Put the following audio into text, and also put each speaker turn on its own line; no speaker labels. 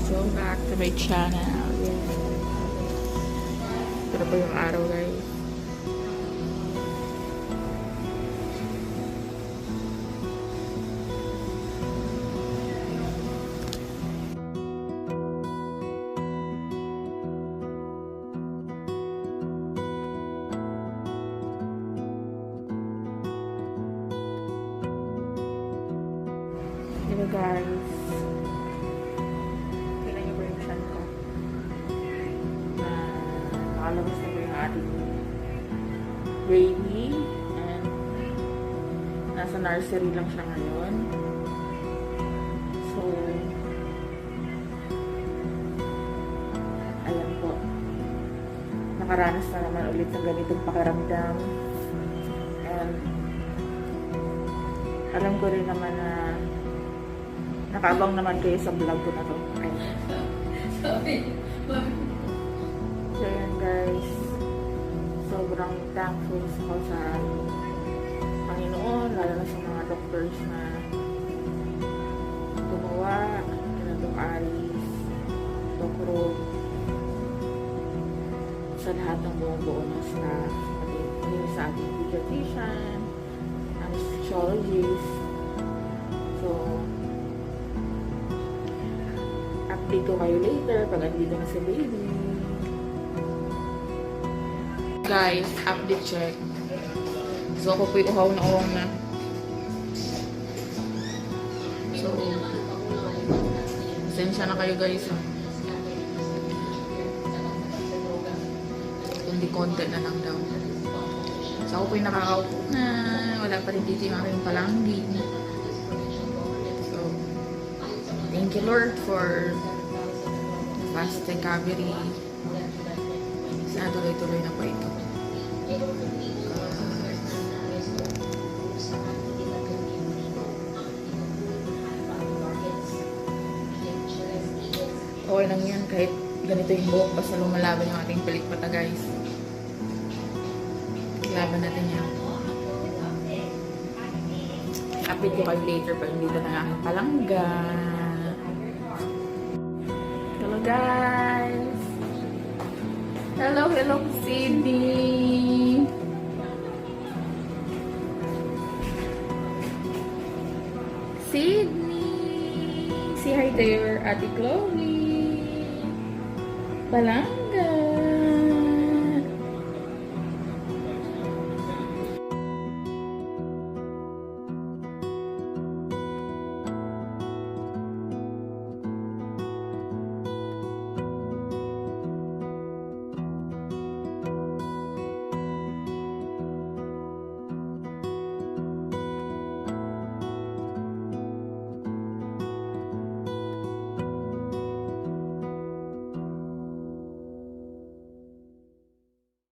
Welcome back to my channel. Yeah. Ito po yung araw, guys. Ito, guys. Nakalabas na po yung ating baby and nasa nursery lang siya ngayon. So, ayan po. Nakaranas na naman ulit ng ganitong pakiramdam. And alam ko rin naman na nakaabang naman kayo sa vlog ko na to. So yan, guys, sobrang thankful ako sa Panginoon, lalo na sa mga doctors na gumawa, na Doc Aris, Doc Rob, sa lahat ng buong na staff, sa ating pediatrician, anesthesiologist. So, update ko kayo later pag andito na si baby. Guys, update check. So, ako po'y uhaw na uwang na. So, pasensya na kayo, guys. Kundi content na lang daw. So, ako po'y nakakaupo na. Wala pa rin dito yung aking palanggi. So, thank you, Lord, for fast recovery. Sana tuloy-tuloy na po ito. Okay lang yan kahit ganito yung buhok, basta lumalaban yung ating palikpata, guys. Laban natin yan. Update ko kayo later pag dito na aking palangga. Hello, guys! Hello, Sydney! Sydney! Say hi there, Ate Chloe! Balanggi!